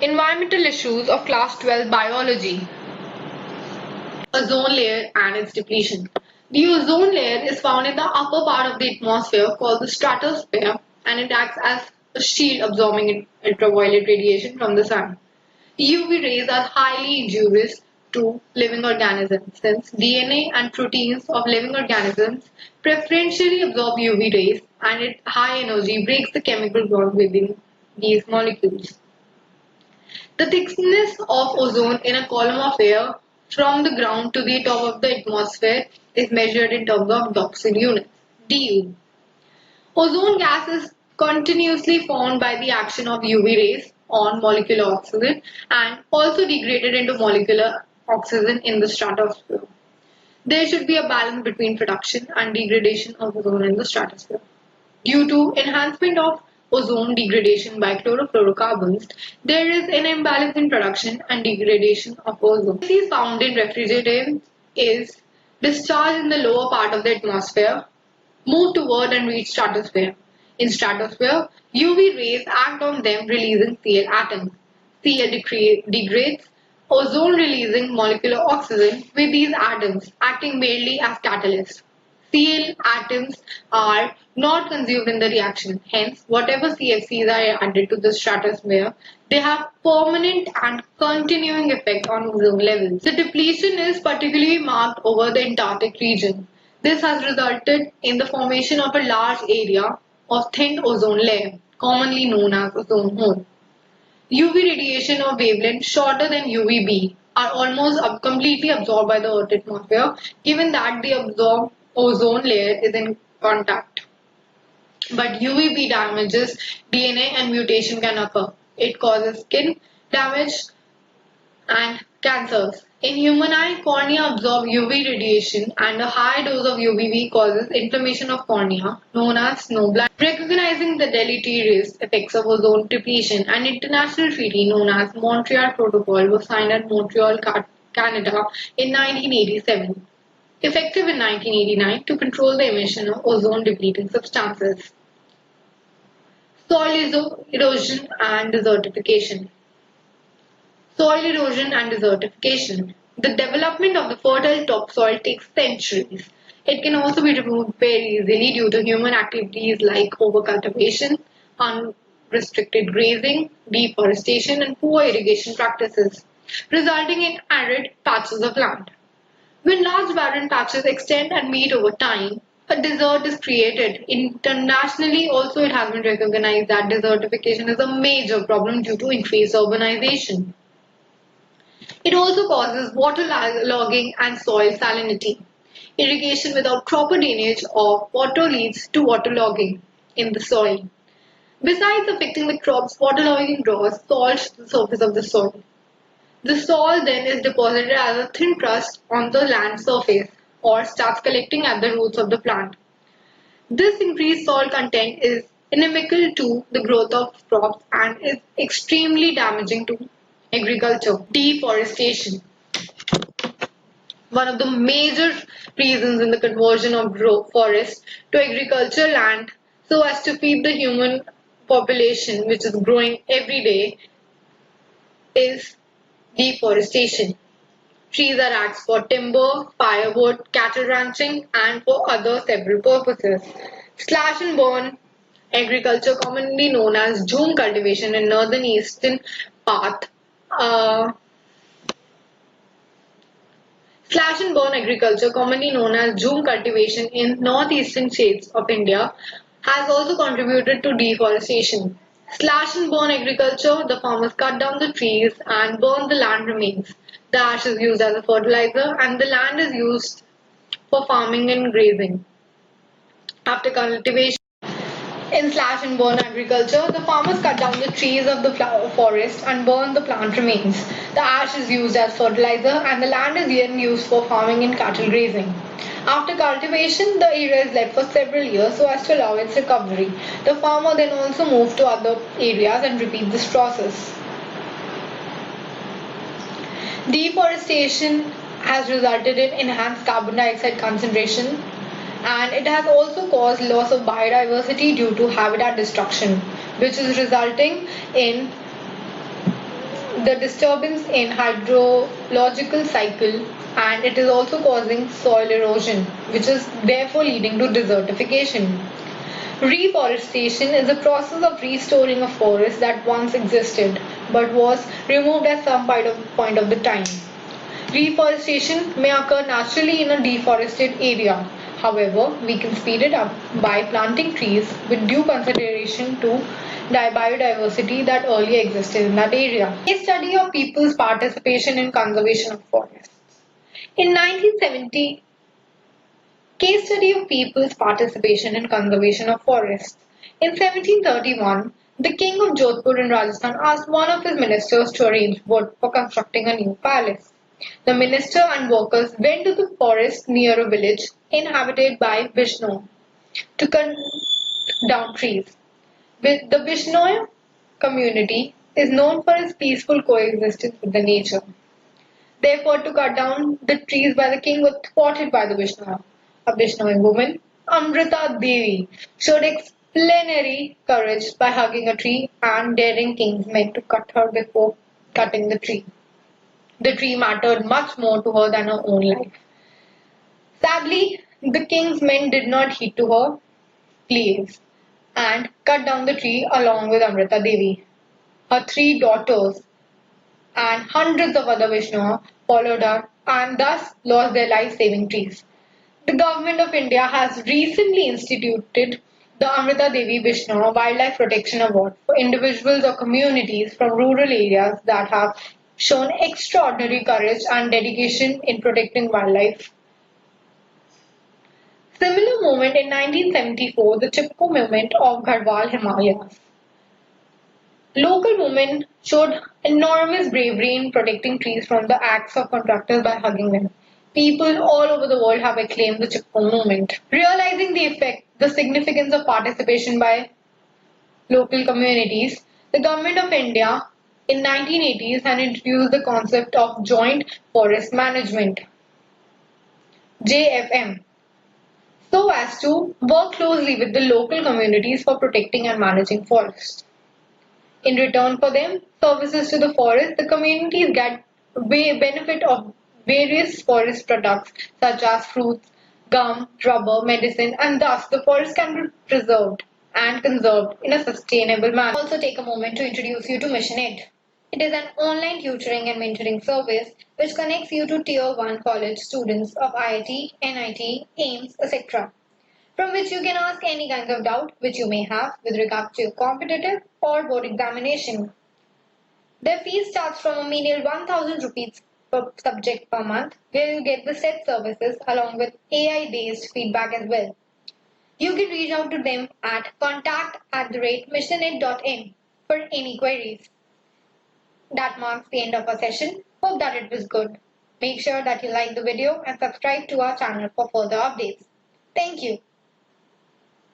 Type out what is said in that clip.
Environmental issues of class 12 biology. Ozone layer and its depletion. The ozone layer is found in the upper part of the atmosphere called the stratosphere, and it acts as a shield absorbing ultraviolet radiation from the sun. UV rays are highly injurious to living organisms since DNA and proteins of living organisms preferentially absorb UV rays, and at high energy breaks the chemical bond within these molecules. The thickness of ozone in a column of air from the ground to the top of the atmosphere is measured in terms of Docking units, DU. Ozone gas is continuously formed by the action of UV rays on molecular oxygen and also degraded into molecular oxygen in the stratosphere. There should be a balance between production and degradation of ozone in the stratosphere. Due to enhancement of ozone degradation by chlorofluorocarbons, there is an imbalance in production and degradation of ozone. Species found in refrigerants is discharged in the lower part of the atmosphere, move toward and reach stratosphere. In stratosphere, UV rays act on them releasing Cl atoms. Cl degrades ozone releasing molecular oxygen with these atoms acting mainly as catalysts. Cl atoms are not consumed in the reaction. Hence, whatever CFCs are added to the stratosphere, they have permanent and continuing effect on ozone levels. The depletion is particularly marked over the Antarctic region. This has resulted in the formation of a large area of thin ozone layer, commonly known as ozone hole. UV radiation of wavelength shorter than UVB are almost completely absorbed by the Earth's atmosphere, given that the absorbed ozone layer is in contact. But UVB damages DNA and mutation can occur. It causes skin damage and cancers. In human eye, cornea absorbs UV radiation and a high dose of UVB causes inflammation of cornea, known as snow blindness. Recognizing the deleterious effects of ozone depletion, an international treaty known as Montreal Protocol was signed at Montreal, Canada in 1987, effective in 1989 to control the emission of ozone depleting substances. Soil erosion and desertification. Soil erosion and desertification. The development of the fertile topsoil takes centuries. It can also be removed very easily due to human activities like overcultivation, unrestricted grazing, deforestation, and poor irrigation practices, resulting in arid patches of land. When large barren patches extend and meet over time, a desert is created. Internationally, also it has been recognized that desertification is a major problem due to increased urbanization. It also causes waterlogging and soil salinity. Irrigation without proper drainage of water leads to waterlogging in the soil. Besides affecting the crops, waterlogging draws salt to the surface of the soil. The salt then is deposited as a thin crust on the land surface or starts collecting at the roots of the plant. This increased salt content is inimical to the growth of crops and is extremely damaging to agriculture. Deforestation. One of the major reasons in the conversion of forest to agricultural land so as to feed the human population, which is growing every day, is deforestation. Trees are axed for timber, firewood, cattle ranching, and for other several purposes. Slash and burn agriculture, commonly known as Jhum cultivation in northern eastern path. Slash and burn agriculture, commonly known as Jhum cultivation in northeastern states of India, has also contributed to deforestation. Slash and burn agriculture, the farmers cut down the trees and burn the land remains. The ash is used as a fertilizer and the land is used for farming and grazing. After cultivation, in slash and burn agriculture, the farmers cut down the trees of the forest and burn the plant remains. The ash is used as fertilizer and the land is then used for farming and cattle grazing. After cultivation, the area is left for several years so as to allow its recovery. The farmer then also moves to other areas and repeats this process. Deforestation has resulted in enhanced carbon dioxide concentration, and it has also caused loss of biodiversity due to habitat destruction, which is resulting in the disturbance in hydrological cycle, and it is also causing soil erosion, which is therefore leading to desertification. Reforestation is a process of restoring a forest that once existed but was removed at some point of the time. Reforestation may occur naturally in a deforested area. However, we can speed it up by planting trees with due consideration to the biodiversity that earlier existed in that area. A study of people's participation in conservation of forests. In 1970, case study of people's participation in conservation of forests. In 1731, the king of Jodhpur in Rajasthan asked one of his ministers to arrange wood for constructing a new palace. The minister and workers went to the forest near a village inhabited by Vishnu to cut down trees. The Bishnoi community is known for its peaceful coexistence with the nature. Therefore, to cut down the trees by the king was thwarted by the Bishnoi. A Bishnoi woman, Amrita Devi, showed exemplary courage by hugging a tree and daring king's men to cut her before cutting the tree. The tree mattered much more to her than her own life. Sadly, the king's men did not heed to her pleas and cut down the tree along with Amrita Devi. Her three daughters and hundreds of other Vaishnavas followed her and thus lost their life-saving trees. The Government of India has recently instituted the Amrita Devi Vaishnava Wildlife Protection Award for individuals or communities from rural areas that have shown extraordinary courage and dedication in protecting wildlife. Similar movement in 1974, the Chipko movement of Garhwal Himalayas. Local women showed enormous bravery in protecting trees from the acts of contractors by hugging them. People all over the world have acclaimed the Chipko movement. Realizing the effect, the significance of participation by local communities, the Government of India in 1980s had introduced the concept of Joint Forest Management JFM so as to work closely with the local communities for protecting and managing forests. In return for them services to the forest, the communities get benefit of various forest products such as fruits, gum, rubber, medicine, and thus the forest can be preserved and conserved in a sustainable manner. Also take a moment to introduce you to Mission Ed. It is an online tutoring and mentoring service which connects you to Tier 1 college students of IIT, NIT, AIMS, etc., from which you can ask any kinds of doubt which you may have with regard to your competitive or board examination. Their fee starts from a menial 1000 rupees per subject per month, where you get the set services along with AI-based feedback as well. You can reach out to them at contact@missionet.in for any queries. That marks the end of our session. Hope that it was good. Make sure that you like the video and subscribe to our channel for further updates. Thank you.